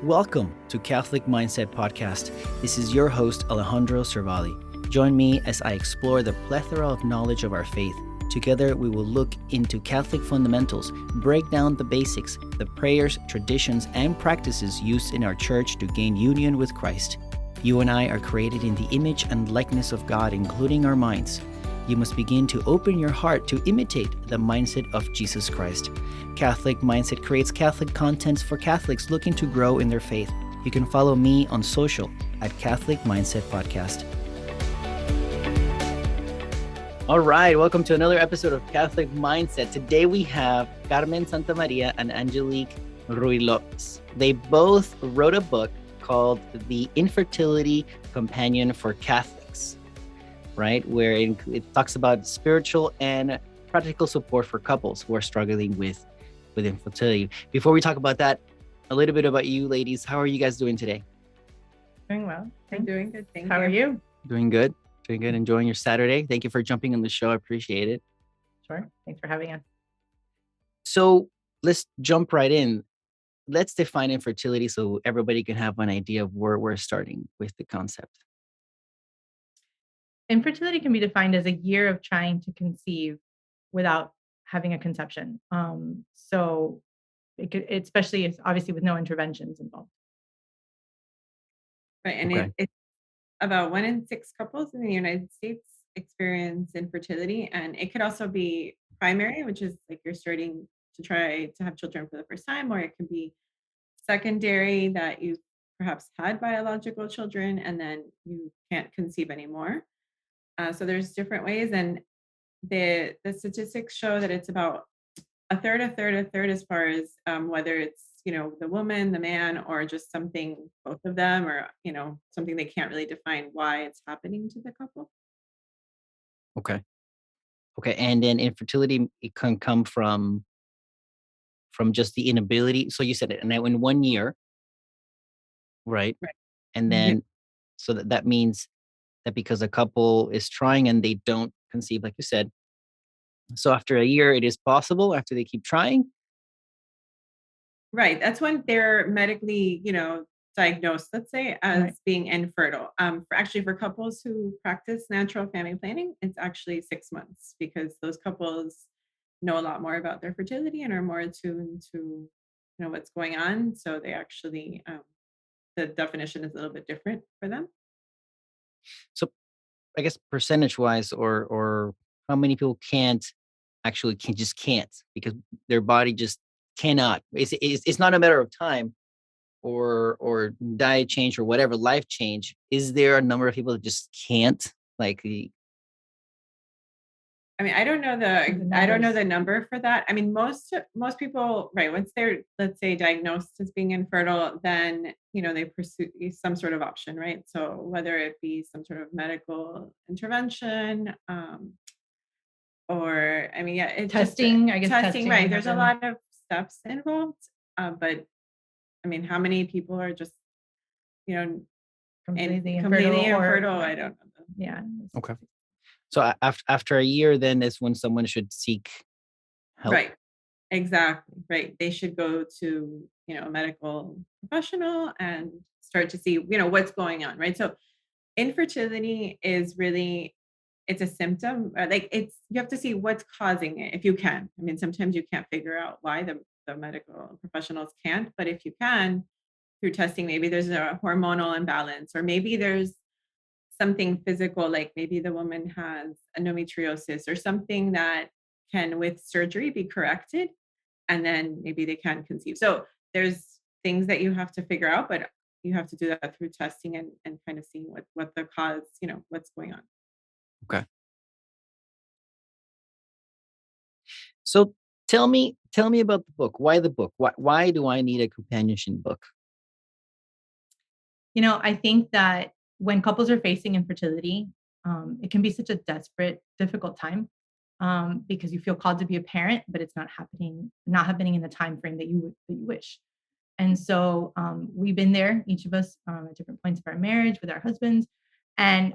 Welcome to Catholic Mindset Podcast. This is your host, Alejandro Cervali. Join me as I explore the plethora of knowledge of our faith. Together, we will look into Catholic fundamentals, break down the basics, the prayers, traditions, and practices used in our church to gain union with Christ. You and I are created in the image and likeness of God, including our minds. You must begin to open your heart to imitate the mindset of Jesus Christ. Catholic Mindset creates Catholic contents for Catholics looking to grow in their faith. You can follow me on social at Catholic Mindset Podcast. All right, welcome to another episode of Catholic Mindset. Today we have Carmen Santamaría and Angelique Ruhi-López. They both wrote a book called The Infertility Companion for Catholics, right? Where it talks about spiritual and practical support for couples who are struggling with infertility. Before we talk about that, a little bit about you ladies. How are you guys doing today? Doing well. I'm doing good. Thank you. How are you? Doing good. Doing good. Enjoying your Saturday. Thank you for jumping on the show. I appreciate it. Sure. Thanks for having us. So let's jump right in. Let's define infertility so everybody can have an idea of where we're starting with the concept. Infertility can be defined as a year of trying to conceive without having a conception. So it could, especially obviously with no interventions involved. Right. And it's about 1 in 6 couples in the United States experience infertility. And it could also be primary, which is like you're starting to try to have children for the first time, or it could be secondary, that you perhaps had biological children and then you can't conceive anymore. So there's different ways. And the statistics show that it's about a third as far as whether it's, the woman, the man, or just something, both of them, or, something they can't really define why it's happening to the couple. Okay. And then infertility, it can come from just the inability. So you said it, and then in 1 year, right? Right. And then, so that means that because a couple is trying and they don't conceive, like you said, so after a year, it is possible after they keep trying. Right. That's when they're medically, diagnosed, let's say, as being infertile. For couples who practice natural family planning, it's actually 6 months, because those couples know a lot more about their fertility and are more attuned to, what's going on. So they actually, the definition is a little bit different for them. So I guess percentage wise, or how many people just can't because their body just cannot. It's not a matter of time or diet change or whatever, life change. Is there a number of people that just can't? I don't know the number for that. Most people, right, once they're, let's say, diagnosed as being infertile, then they pursue some sort of option, right? So whether it be some sort of medical intervention, or testing, I guess testing, right? There's a lot of steps involved, but how many people are just completely infertile? I don't know. Yeah. Okay. So after a year, then is when someone should seek help. Right. Exactly. Right. They should go to, a medical professional and start to see, what's going on. Right. So infertility is really, it's a symptom. You have to see what's causing it if you can. Sometimes you can't figure out why the medical professionals can't, but if you can, through testing, maybe there's a hormonal imbalance, or maybe there's something physical, like maybe the woman has endometriosis or something that can, with surgery, be corrected, and then maybe they can conceive. So there's things that you have to figure out, but you have to do that through testing and kind of seeing what the cause, what's going on. Okay. So tell me about the book. Why the book? Why do I need a companionship book? I think that when couples are facing infertility, it can be such a desperate, difficult time, because you feel called to be a parent, but it's not happening in the time frame that you wish. And so we've been there, each of us, at different points of our marriage with our husbands, and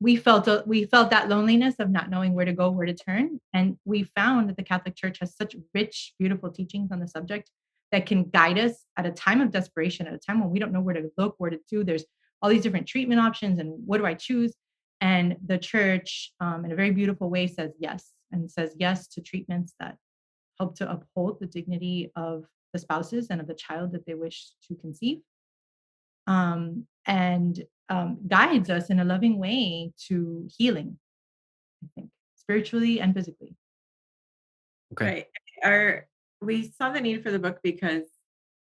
we felt that loneliness of not knowing where to go, where to turn. And we found that the Catholic Church has such rich, beautiful teachings on the subject that can guide us at a time of desperation, at a time when we don't know where to look, where to do. There's all these different treatment options, and what do I choose? And the church, in a very beautiful way, says yes, and says yes to treatments that help to uphold the dignity of the spouses and of the child that they wish to conceive, and guides us in a loving way to healing, I think, spiritually and physically. Okay. Right. We saw the need for the book because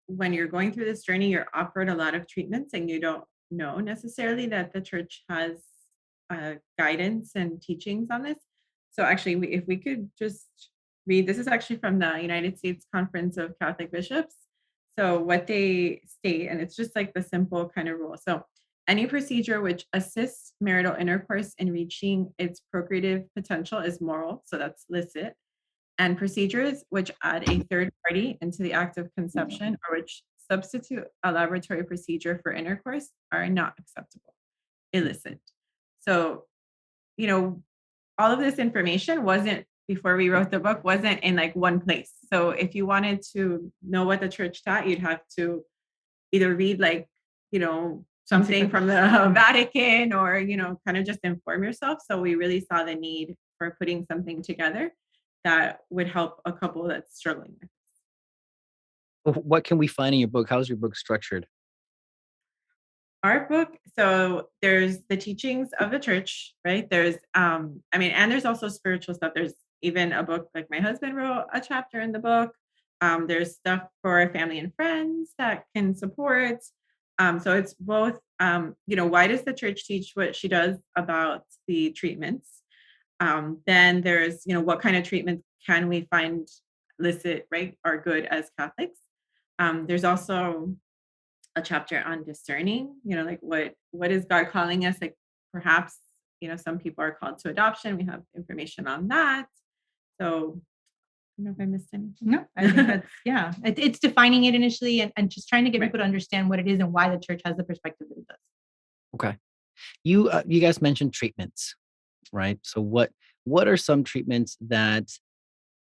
when you're going through this journey, you're offered a lot of treatments and you don't know necessarily that the church has guidance and teachings on this. So actually, if we could just read, this is actually from the United States Conference of Catholic Bishops. So what they state, and it's just like the simple kind of rule. So any procedure which assists marital intercourse in reaching its procreative potential is moral. So that's licit, and procedures which add a third party into the act of conception or which substitute a laboratory procedure for intercourse are not acceptable, illicit. So, all of this information wasn't, before we wrote the book, wasn't in like one place. So if you wanted to know what the church taught, you'd have to either read something from the Vatican or, kind of just inform yourself. So we really saw the need for putting something together that would help a couple that's struggling with this. What can we find in your book? How's your book structured? Our book, so there's the teachings of the church, right? There's and there's also spiritual stuff. There's even a book, like my husband wrote a chapter in the book. There's stuff for family and friends that can support. So it's both, why does the church teach what she does about the treatments? Then there's, what kind of treatments can we find licit, right, or good as Catholics? There's also a chapter on discerning, like what is God calling us? Like perhaps, some people are called to adoption. We have information on that. So I don't know if I missed anything. No, I think that's, yeah, it's defining it initially and just trying to get Right. people to understand what it is and why the church has the perspective that it does. Okay. You guys mentioned treatments, right? So what are some treatments that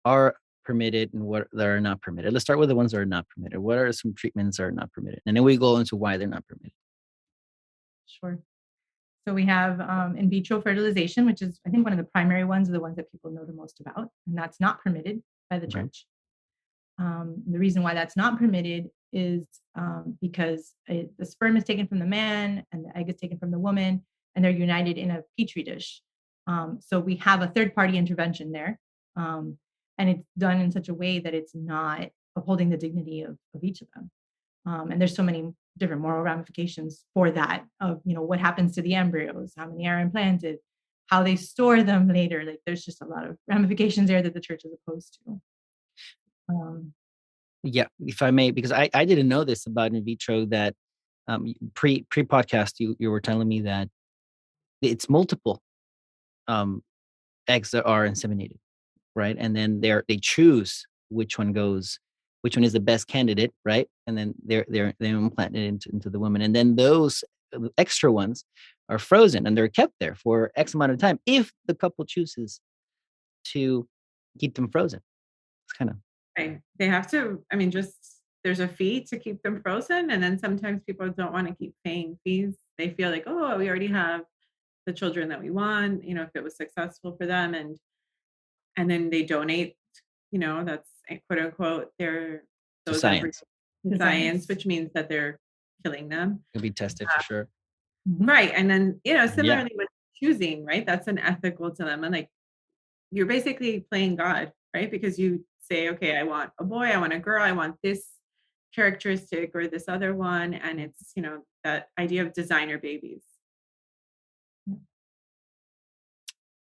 are permitted and what that are not permitted? Let's start with the ones that are not permitted. What are some treatments that are not permitted? And then we go into why they're not permitted. Sure. So we have in vitro fertilization, which is, I think, one of the primary ones, the ones that people know the most about, and that's not permitted by the Okay. church. The reason why that's not permitted is because the sperm is taken from the man and the egg is taken from the woman, and they're united in a petri dish. So we have a third party intervention there, and it's done in such a way that it's not upholding the dignity of each of them. And there's so many different moral ramifications for that, of what happens to the embryos, how many are implanted, how they store them later. Like there's just a lot of ramifications there that the church is opposed to. Yeah, if I may, because I didn't know this about in vitro, that pre podcast you were telling me that it's multiple eggs that are inseminated, right? And then they choose which one is the best candidate, right? And then they're implanted into the woman, and then those extra ones are frozen and they're kept there for X amount of time if the couple chooses to keep them frozen. It's kind of Right. They have to, just there's a fee to keep them frozen. And then sometimes people don't want to keep paying fees. They feel like, oh, we already have the children that we want, if it was successful for them. And then they donate, that's quote unquote, to those science. science, which means that they're killing them. It'll be tested for sure. Right. And then, Yeah. similarly with choosing, right? That's an ethical dilemma. Like you're basically playing God, right? Because you say, okay, I want a boy, I want a girl, I want this characteristic or this other one. And it's, that idea of designer babies.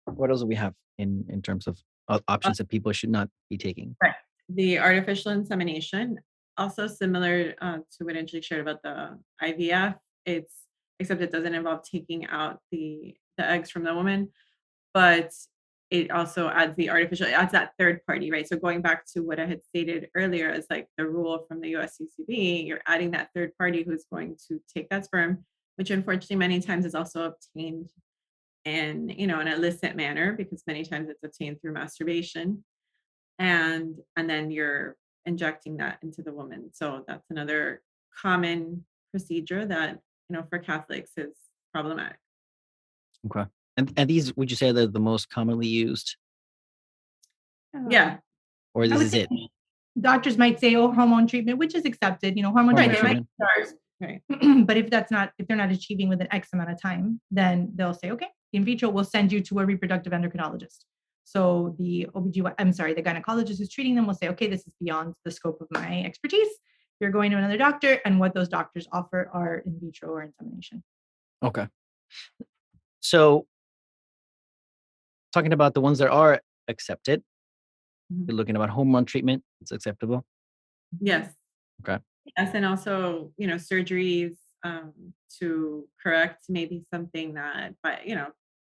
What else do we have in terms of options that people should not be taking? Right. The artificial insemination, also similar to what Angelique shared about the IVF. Except it doesn't involve taking out the eggs from the woman, but it also adds it adds that third party, right? So going back to what I had stated earlier as like the rule from the USCCB, you're adding that third party who's going to take that sperm, which unfortunately many times is also obtained in, an illicit manner, because many times it's obtained through masturbation. And then you're injecting that into the woman. So that's another common procedure that, for Catholics is problematic. Okay. And these, would you say they're the most commonly used, Yeah. or I this would is say it? doctors might say, oh, hormone treatment, which is accepted, hormone Hormone treatment. treatment. Right. But if they're not achieving within X amount of time, then they'll say, okay, in vitro, we'll send you to a reproductive endocrinologist. So the the gynecologist who's treating them will say, okay, this is beyond the scope of my expertise. You're going to another doctor, and what those doctors offer are in vitro or insemination. Okay. So talking about the ones that are accepted, you're looking about hormone treatment. It's acceptable. Yes. Okay. Yes, and also, surgeries to correct maybe something that, but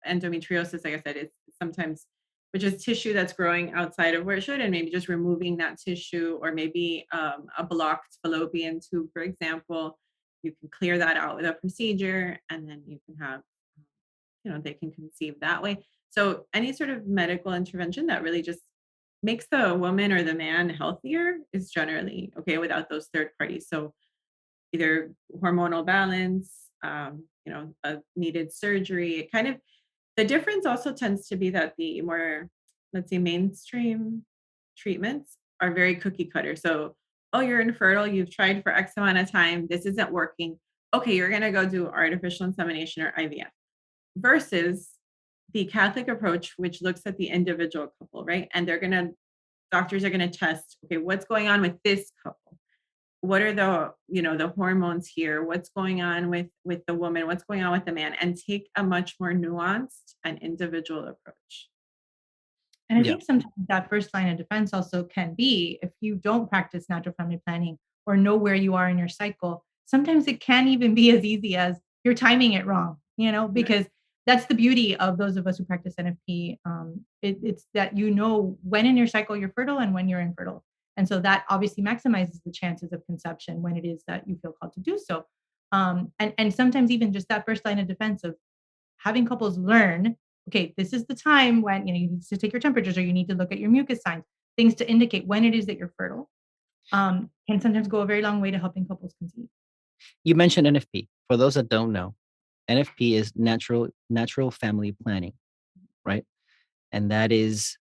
endometriosis, like I said, is sometimes, which is tissue that's growing outside of where it should, and maybe just removing that tissue, or maybe a blocked fallopian tube, for example. You can clear that out with a procedure, and then you can have, they can conceive that way. So any sort of medical intervention that really just makes the woman or the man healthier is generally okay without those third parties. So either hormonal balance, a needed surgery. It kind of, the difference also tends to be that the more, let's say, mainstream treatments are very cookie cutter. So, oh, you're infertile, you've tried for X amount of time, this isn't working. Okay, you're going to go do artificial insemination or IVF. Versus the Catholic approach, which looks at the individual couple, right? And doctors are going to test, okay, what's going on with this couple? What are the hormones here? What's going on with the woman? What's going on with the man? And take a much more nuanced and individual approach. And I think sometimes that first line of defense also can be, if you don't practice natural family planning or know where you are in your cycle, sometimes it can even be as easy as you're timing it wrong, because that's the beauty of those of us who practice NFP. It's that when in your cycle you're fertile and when you're infertile. And so that obviously maximizes the chances of conception when it is that you feel called to do so. And sometimes even just that first line of defense of having couples learn, okay, this is the time when you need to take your temperatures, or you need to look at your mucus signs, things to indicate when it is that you're fertile, can sometimes go a very long way to helping couples conceive. You mentioned NFP. For those that don't know, NFP is natural family planning, right? And that is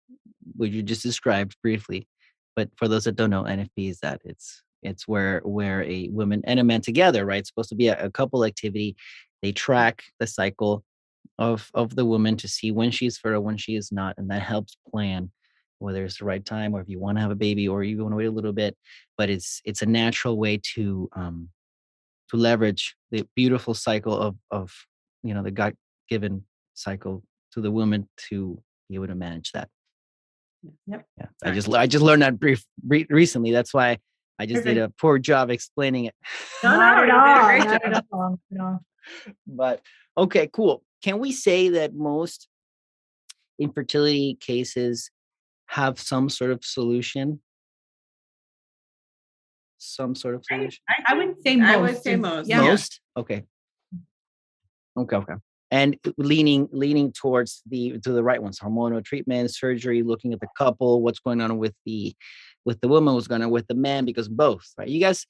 what you just described briefly. But for those that don't know, NFP is that it's where a woman and a man together, right? It's supposed to be a couple activity. They track the cycle of the woman to see when she's fertile, when she is not, and that helps plan whether it's the right time, or if you want to have a baby, or you want to wait a little bit. But it's a natural way to leverage the beautiful cycle of the God given cycle to the woman to be able to manage that. Yep. Yeah, I just learned that recently. That's why I just did a poor job explaining it. Not at all. But okay, cool. Can we say that most infertility cases have some sort of solution? Some sort of solution? I would say most. I would say most. Yeah. Most? Okay. And leaning towards to the right ones: hormonal treatment, surgery, looking at the couple, what's going on with the woman, what's going on with the man, because both, right? You guys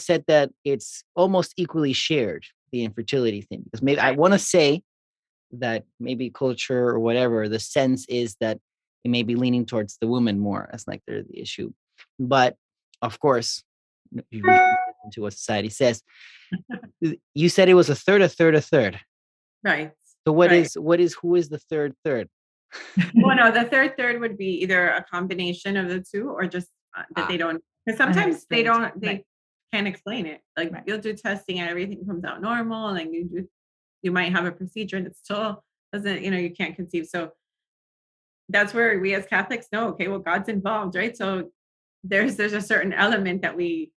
said that it's almost equally shared, the infertility thing, because maybe I want to say that maybe culture or whatever, the sense is that it may be leaning towards the woman more as like they're the issue. But of course, you listen to what society says. You said it was a third. Right. So who is the third? Well, no, the third would be either a combination of the two, or just that they don't, because sometimes they can't explain it. Like you'll do testing and everything comes out normal, and you might have a procedure and it still doesn't, you can't conceive. So that's where we as Catholics know, okay, well, God's involved, right? So there's a certain element that we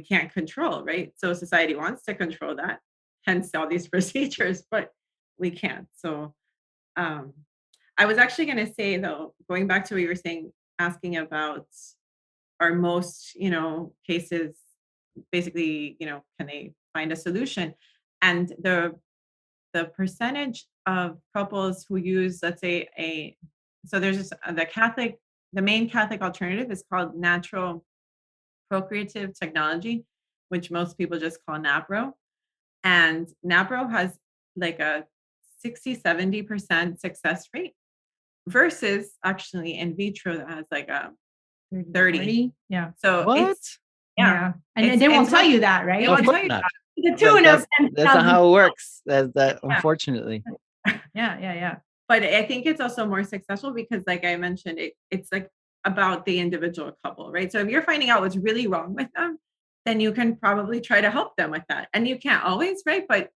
can't control, right? So society wants to control that, hence all these procedures, but we can't. So I was actually going to say, though, going back to what you were saying, asking about are most, cases basically, can they find a solution? And the percentage of couples who use, let's say, so there's the main Catholic alternative is called natural procreative technology, which most people just call NAPRO. And NAPRO has like a 60-70% success rate versus actually in vitro that has like a 30. 40? Yeah. So What? it's, yeah. And It's- they won't it's tell much- you that, right? They Of won't course tell you not. The That- tune of that's not how it works. That unfortunately. Yeah. But I think it's also more successful because, like I mentioned, it's like about the individual couple, right? So if you're finding out what's really wrong with them, then you can probably try to help them with that. And you can't always, right? But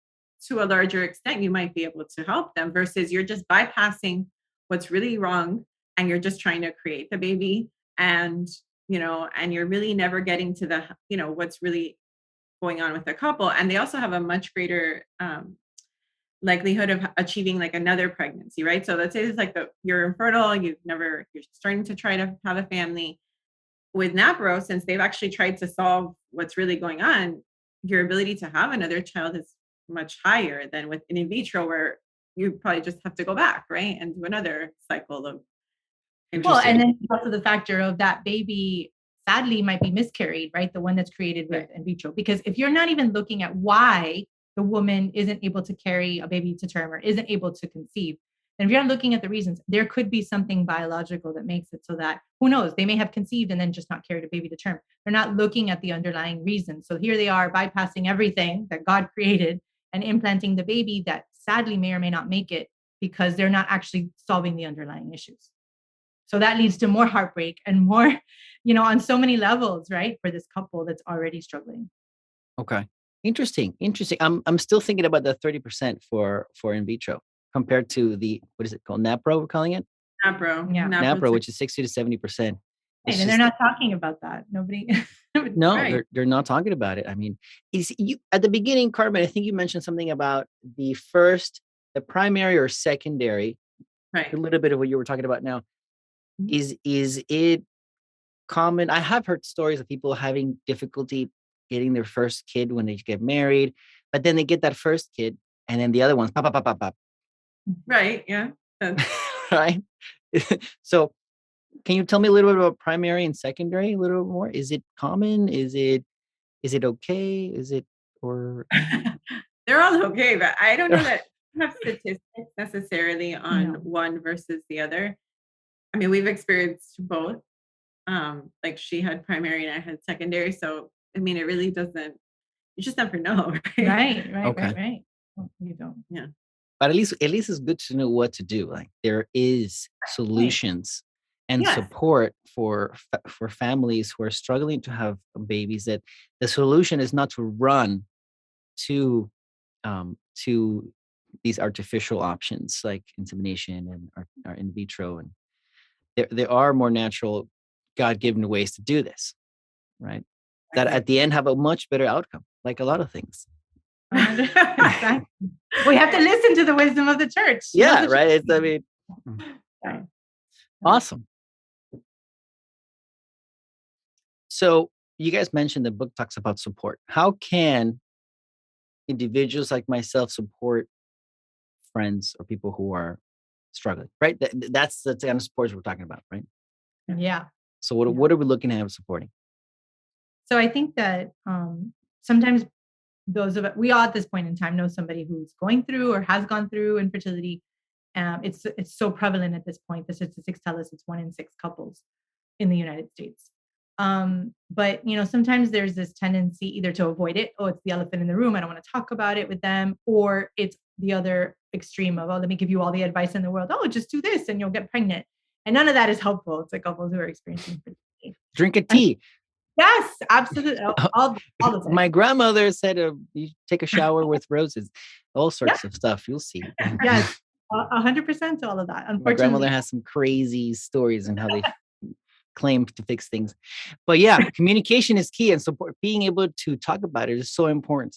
to a larger extent, you might be able to help them versus you're just bypassing what's really wrong and you're just trying to create the baby and, and you're really never getting to the, what's really going on with the couple. And they also have a much greater likelihood of achieving like another pregnancy, right? So let's say it's like you're infertile, you're starting to try to have a family. With NAPRO, since they've actually tried to solve what's really going on, your ability to have another child is much higher than with an in vitro, where you probably just have to go back, right, and do another cycle of. Well, and then also the factor of that baby sadly might be miscarried, right? The one that's created with in vitro. Because if you're not even looking at why the woman isn't able to carry a baby to term or isn't able to conceive, and if you're not looking at the reasons, there could be something biological that makes it so that, who knows, they may have conceived and then just not carried a baby to term. They're not looking at the underlying reason. So here they are bypassing everything that God created and implanting the baby that sadly may or may not make it because they're not actually solving the underlying issues. So that leads to more heartbreak and more, on so many levels, right? For this couple that's already struggling. Okay. Interesting. I'm still thinking about the 30% for in vitro compared to the, what is it called? NAPRO, we're calling it? NAPRO. Yeah. NAPRO, which is 60 to 70%. And they're not talking about that. Nobody. No, Right. they're not talking about it. I mean, at the beginning, Carmen, I think you mentioned something about the primary or secondary, Right. a little bit of what you were talking about now. Mhm. Is it common? I have heard stories of people having difficulty getting their first kid when they get married, but then they get that first kid and then the other one's pop, pop, pop, pop, pop. Right. Yeah. Right. So can you tell me a little bit about primary and secondary a little more? Is it common? Is it okay? Is it, or They're all okay, but I don't know that we have statistics necessarily on one versus the other. I mean, we've experienced both. Like she had primary and I had secondary. So I mean, it really doesn't. You just never know, right? Right. Okay. Right. Well, you don't. Yeah. but at least it's good to know what to do. Like there is solutions and Yes. support for families who are struggling to have babies, that the solution is not to run to these artificial options like insemination and or in vitro, and there are more natural, God-given ways to do this, right? That at the end have a much better outcome, like a lot of things. Exactly. We have to listen to the wisdom of the church. Yeah, right. It's, I mean, Right. awesome. So you guys mentioned the book talks about support. How can individuals like myself support friends or people who are struggling? Right. That's the kind of supports we're talking about, right? Yeah. So what are we looking at supporting? So I think that sometimes those of us, we all at this point in time know somebody who's going through or has gone through infertility. It's so prevalent at this point. The statistics tell us it's 1 in 6 couples in the United States. But sometimes there's this tendency either to avoid it. Oh, it's the elephant in the room. I don't want to talk about it with them. Or it's the other extreme of, oh, let me give you all the advice in the world. Oh, just do this and you'll get pregnant. And none of that is helpful. It's like couples who are experiencing infertility. Drink a tea. Yes, absolutely. All the time. My grandmother said, you take a shower with roses, all sorts of stuff. You'll see. Yes, 100% to all of that. My Unfortunately, grandmother has some crazy stories and how they claim to fix things. But yeah, communication is key, and support, being able to talk about it is so important.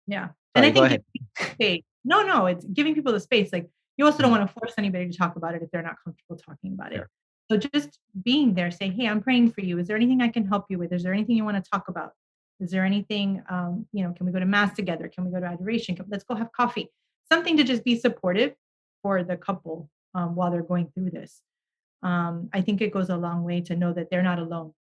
yeah. Sorry, And I go think ahead. space. No, it's giving people the space. Like you also don't want to force anybody to talk about it if they're not comfortable talking about it. Sure. So just being there, saying, hey, I'm praying for you. Is there anything I can help you with? Is there anything you want to talk about? Is there anything, can we go to mass together? Can we go to adoration? Let's go have coffee. Something to just be supportive for the couple while they're going through this. I think it goes a long way to know that they're not alone.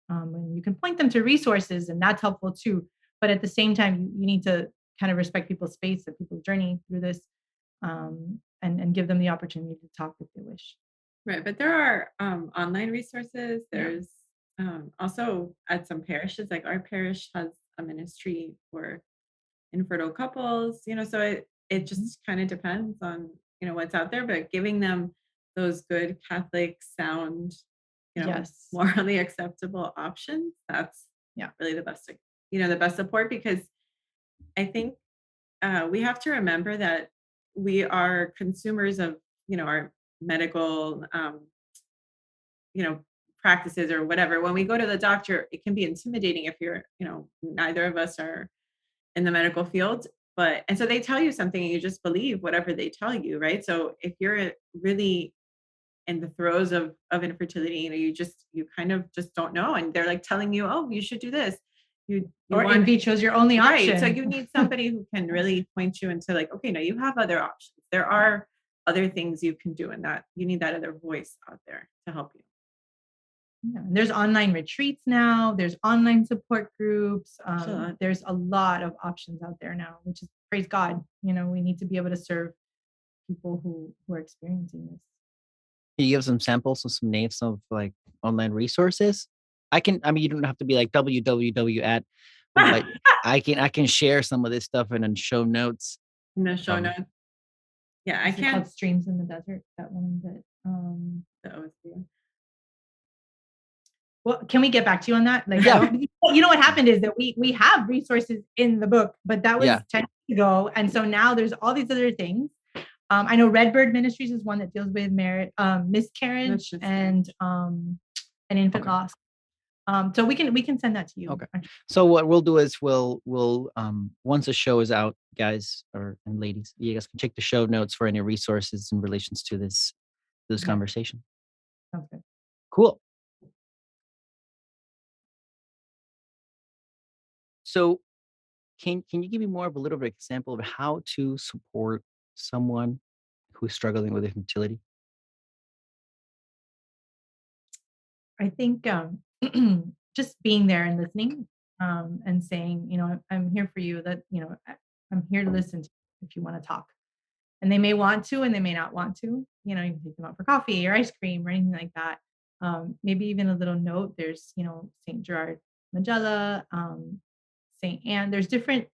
And you can point them to resources, and that's helpful too. But at the same time, you need to kind of respect people's space and people's journey through this, and give them the opportunity to talk if they wish. Right, but there are online resources. Yeah. There's also at some parishes, like our parish has a ministry for infertile couples. So it Mhm. just kind of depends on what's out there, but giving them those good Catholic sound, Yes. morally acceptable options. That's Yeah. really the best support, because I think we have to remember that we are consumers of our medical you know, practices or whatever. When we go to the doctor, it can be intimidating if neither of us are in the medical field. And so they tell you something and you just believe whatever they tell you, right? So if you're really in the throes of infertility, you kind of just don't know. And they're like telling you, oh, you should do this. You Or in want vitro is your only right. So option. you need somebody who can really point you into like, okay, no, you have other options. There are other things you can do, and that you need that other voice out there to help you. Yeah, and there's online retreats now. There's online support groups. Sure. There's a lot of options out there now, which is praise God. We need to be able to serve people who are experiencing this. Can you give some samples of some names of like online resources? I mean, you don't have to be like www at, but I can share some of this stuff in show notes. In the show Um, notes. Yeah, I Is it called can't. Streams in the Desert? That one that That was you. well, can we get back to you on that? Like, Yeah. you know what happened is that we have resources in the book, but that was Yeah. 10 years ago. And so now there's all these other things. I know Redbird Ministries is one that deals with miscarriage That's and infant Okay. loss. So we can send that to you. Okay. So what we'll do is we'll once the show is out, guys and ladies, you guys can check the show notes for any resources in relations to this Yeah. conversation. Sounds good. Cool. So can you give me more of a little bit of example of how to support someone who's struggling with infertility? I think just being there and listening, and saying, I'm here for you. That I'm here to listen to you if you want to talk. And they may want to, and they may not want to. You can take them out for coffee or ice cream or anything like that. Maybe even a little note. There's Saint Gerard Magella, Saint Anne. There's different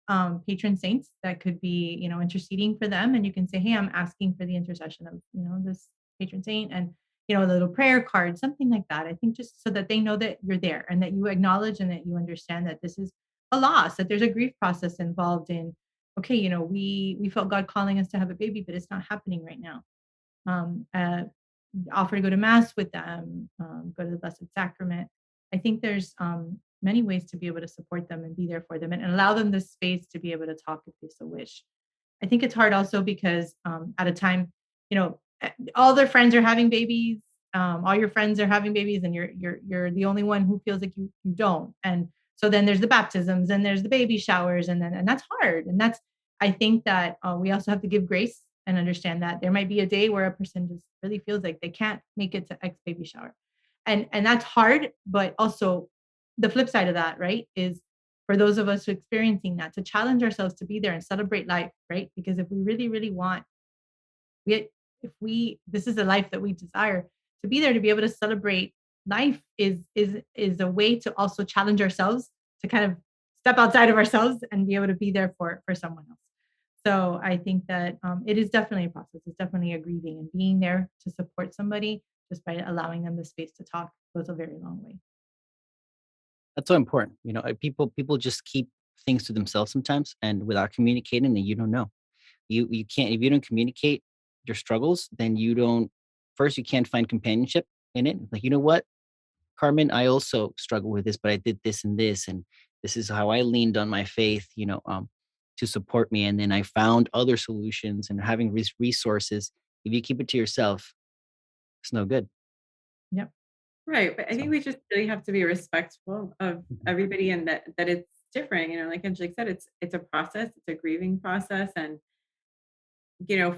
patron saints that could be interceding for them, and you can say, hey, I'm asking for the intercession of this patron saint, and a little prayer card, something like that. I think just so that they know that you're there and that you acknowledge and that you understand that this is a loss, that there's a grief process involved in, okay, we felt God calling us to have a baby, but it's not happening right now. Offer to go to mass with them, go to the Blessed Sacrament. I think there's many ways to be able to support them and be there for them, and allow them the space to be able to talk if they so wish. I think it's hard also because at a time, all their friends are having babies, all your friends are having babies, and you're the only one who feels like you don't. And so then there's the baptisms and there's the baby showers, and that's hard. And I think that we also have to give grace and understand that there might be a day where a person just really feels like they can't make it to X baby shower, and that's hard. But also the flip side of that, right, is for those of us who are experiencing that, to challenge ourselves to be there and celebrate life, right? Because if we really, really want, this is the life that we desire, to be there, to be able to celebrate life is a way to also challenge ourselves to kind of step outside of ourselves and be able to be there for someone else. So I think that it is definitely a process. It's definitely a grieving, and being there to support somebody just by allowing them the space to talk goes a very long way. That's so important. People just keep things to themselves sometimes, and without communicating, then you don't know. You can't, if you don't communicate your struggles, then you can't find companionship in it. Like, you know what, Carmen, I also struggle with this, but I did this and this is how I leaned on my faith, to support me. And then I found other solutions, and having resources. If you keep it to yourself, it's no good. Yep. Right. But I So, think we just really have to be respectful of mhm. everybody, and that it's different. Like Angelique said, it's a process, it's a grieving process. And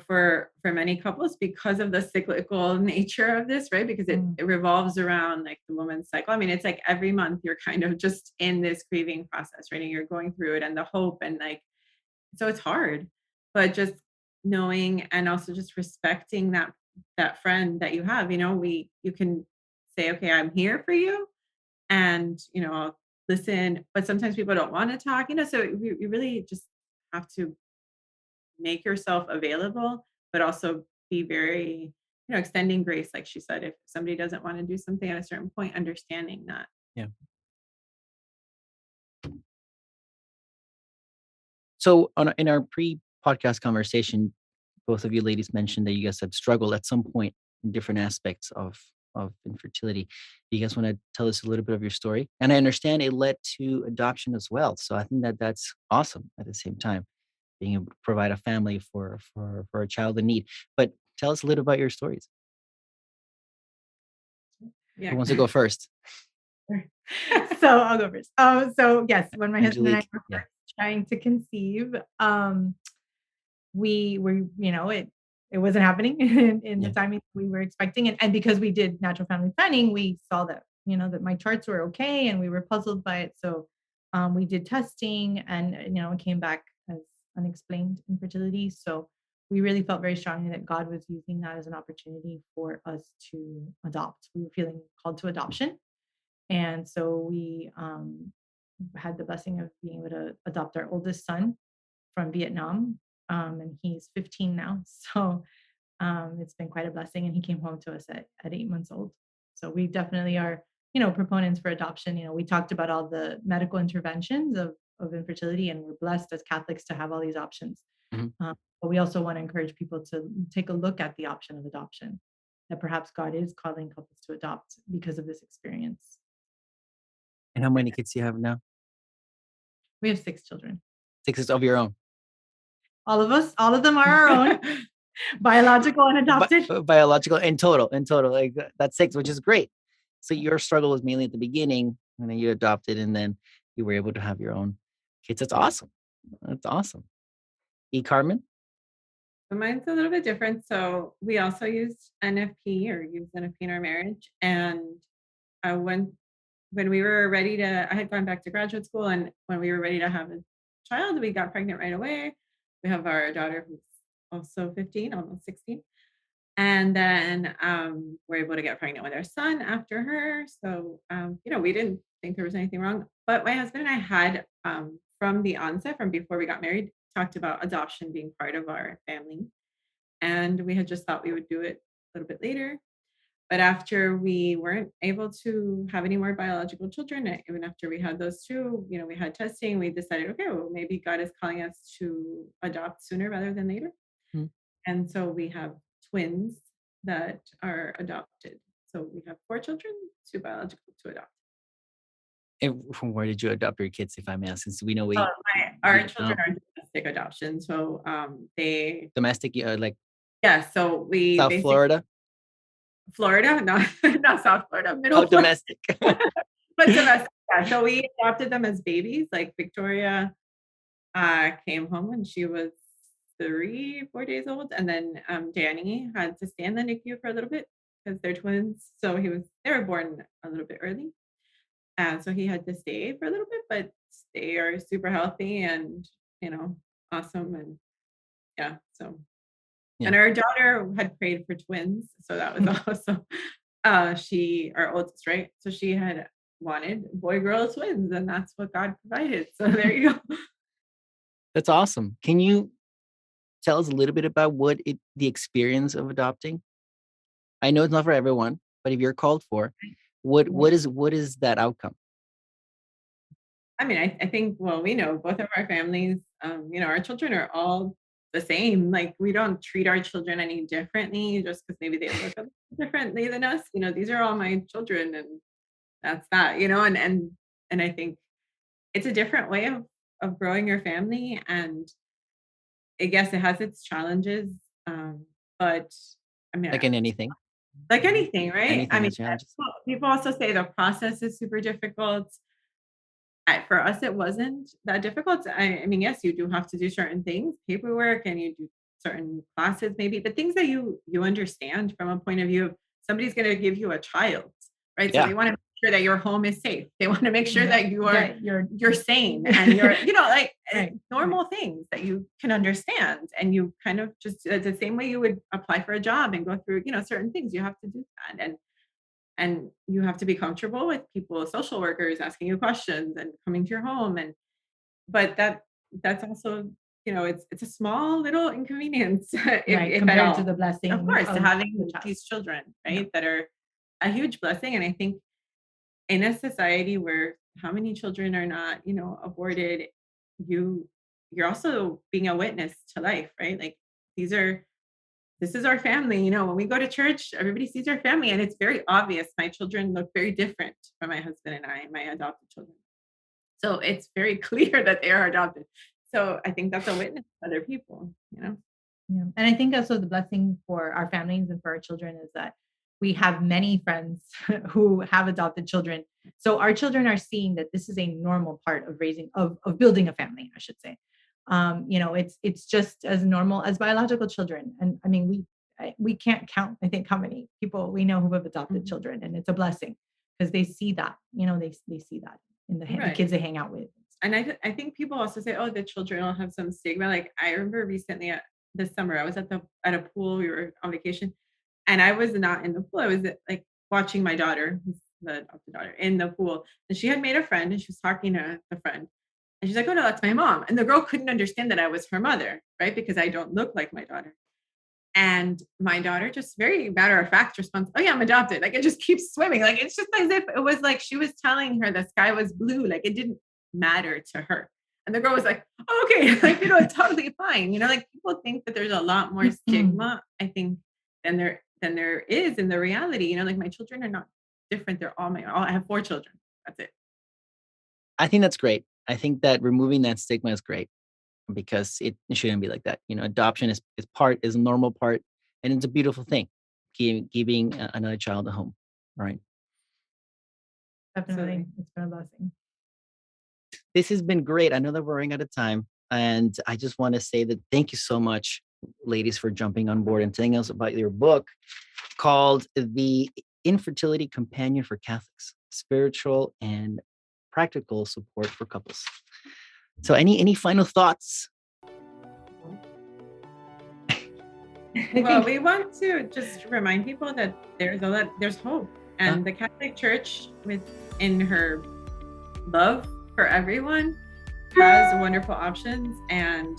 for many couples, because of the cyclical nature of this, right? Because it revolves around like the woman's cycle. I mean, it's like every month you're kind of just in this grieving process, right? And you're going through it, and the hope, and like, so it's hard. But just knowing, and also just respecting that friend that you have, you can say, okay, I'm here for you, and I'll listen. But sometimes people don't want to talk, so you really just have to make yourself available, but also be very, extending grace, like she said. If somebody doesn't want to do something at a certain point, understanding that. Yeah. So in our pre-podcast conversation, both of you ladies mentioned that you guys had struggled at some point in different aspects of infertility. Do you guys want to tell us a little bit of your story? And I understand it led to adoption as well. So I think that that's awesome at the same time, being able to provide a family for a child in need. But tell us a little about your stories. Yeah. Who wants to go first? So I'll go first. So yes, when my husband and I Angelique, were yeah. trying to conceive, we were, it wasn't happening in the Yeah. timing we were expecting. And because we did natural family planning, we saw that, that my charts were okay, and we were puzzled by it. So we did testing, and, it came back as unexplained infertility. So we really felt very strongly that God was using that as an opportunity for us to adopt. We were feeling called to adoption. And so we had the blessing of being able to adopt our oldest son from Vietnam. And he's 15 now. So it's been quite a blessing. And he came home to us at 8 months old. So we definitely are, proponents for adoption. We talked about all the medical interventions of infertility, and we're blessed as Catholics to have all these options. Mhm. But we also want to encourage people to take a look at the option of adoption, that perhaps God is calling couples to adopt because of this experience. And how many kids do you have now? We have 6 children. 6 of your own. All of us, all of them are our own, biological and adopted. Biological in total, like that's 6, which is great. So your struggle was mainly at the beginning, and then you adopted, and then you were able to have your own kids. That's awesome. That's awesome. Carmen? So mine's a little bit different. So we also used NFP, or used NFP in our marriage. And when we were ready I had gone back to graduate school, and when we were ready to have a child, we got pregnant right away. We have our daughter, who's also 15, almost 16. And then we're able to get pregnant with our son after her. So, we didn't think there was anything wrong. But my husband and I had, from the onset, from before we got married, talked about adoption being part of our family. And we had just thought we would do it a little bit later. But after we weren't able to have any more biological children, even after we had those two, we had testing, we decided, okay, well, maybe God is calling us to adopt sooner rather than later. Hmm. And so we have twins that are adopted. So we have 4 children, 2 biological, 2 adopted. And from where did you adopt your kids, if I may ask? Since we know Our children are domestic adoption. So domestic, like so we South basically Florida. Florida, not South Florida, How middle Florida. domestic? But domestic. Yeah. So we adopted them as babies. Like Victoria came home when she was 3-4 days old, and then Danny had to stay in the NICU for a little bit because they're twins. So they were born a little bit early, and so he had to stay for a little bit. But they are super healthy and awesome, and yeah. So and our daughter had prayed for twins, so that was also our oldest, right? So she had wanted boy-girl twins, and that's what God provided. So there you go. That's awesome. Can you tell us a little bit about the experience of adopting? I know it's not for everyone, but if you're called for, what is that outcome? I mean, I think, well, we know both of our families, our children are all the same. Like, we don't treat our children any differently just because maybe they look a little differently than us. These are all my children, and that's that, and I think it's a different way of growing your family. And I guess it has its challenges. But I mean, Like in anything? like anything, right? Anything I mean, has challenges. people also say the process is super difficult. For us, it wasn't that difficult. I mean, yes, you do have to do certain things, paperwork, and you do certain classes maybe, but things that you understand from a point of view of somebody's going to give you a child, right? So Yeah. they want to make sure that your home is safe. They want to make sure that you are Yeah, you're sane and you're, like Right. normal things that you can understand. And you kind of just the same way you would apply for a job and go through, certain things, you have to do that. And you have to be comfortable with people, social workers asking you questions and coming to your home. But that's also, it's a small little inconvenience if Right, at compared all. to the blessing Of course, to of having the child. these children, Yeah. right, that are a huge blessing. And I think in a society where how many children are not, aborted, you're also being a witness to life, right? Like this is our family. When we go to church, everybody sees our family, and it's very obvious. My children look very different from my husband and I, my adopted children. So it's very clear that they are adopted. So I think that's a witness to other people, Yeah. And I think also the blessing for our families and for our children is that we have many friends who have adopted children. So our children are seeing that this is a normal part of raising, of building a family, I should say. It's just as normal as biological children. And I mean, we can't count, I think, how many people we know who have adopted children, and it's a blessing because they see that, they see that in the Right. kids they hang out with. And I think people also say, oh, the children will have some stigma. Like I remember recently this summer, I was at a pool, we were on vacation, and I was not in the pool. I was like watching my daughter, who's the adopted daughter, in the pool. And she had made a friend and she was talking to the friend. And she's like, oh no, that's my mom. And the girl couldn't understand that I was her mother, right? Because I don't look like my daughter. And my daughter just very matter of fact responds, oh yeah, I'm adopted. Like it just keeps swimming. Like it's just as if it was like she was telling her the sky was blue. Like it didn't matter to her. And the girl was like, oh, okay, like, it's totally fine. Like people think that there's a lot more stigma, I think, than there is in the reality. Like my children are not different. They're all I have 4 children. That's it. I think that's great. I think that removing that stigma is great because it shouldn't be like that. Adoption is a normal part, and it's a beautiful thing. Giving another child a home, right? Definitely, it's been a blessing. This has been great. I know that we're running out of time, and I just want to say that thank you so much, ladies, for jumping on board and telling us about your book called The Infertility Companion for Catholics: Spiritual and Practical Support for Couples. So any final thoughts? Well, we want to just remind people that there's hope, and the Catholic Church, within her love for everyone, has wonderful options, and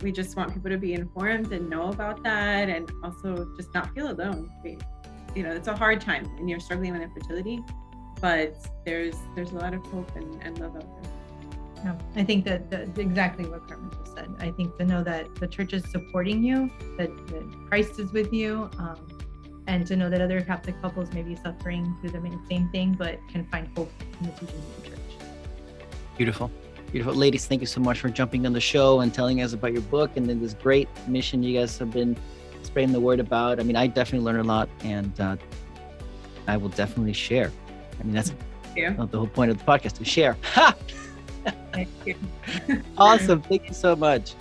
we just want people to be informed and know about that, and also just not feel alone. It's a hard time when you're struggling with infertility, but there's a lot of hope and love out there. Yeah, I think that exactly what Carmen just said. I think to know that the church is supporting you, that Christ is with you, and to know that other Catholic couples may be suffering through the same thing, but can find hope in the teachings of the church. Beautiful. Beautiful. Ladies, thank you so much for jumping on the show and telling us about your book and then this great mission you guys have been spreading the word about. I mean, I definitely learned a lot, and I will definitely share. I mean, that's the whole point of the podcast, to share. Ha! Thank you. Awesome. Thank you so much.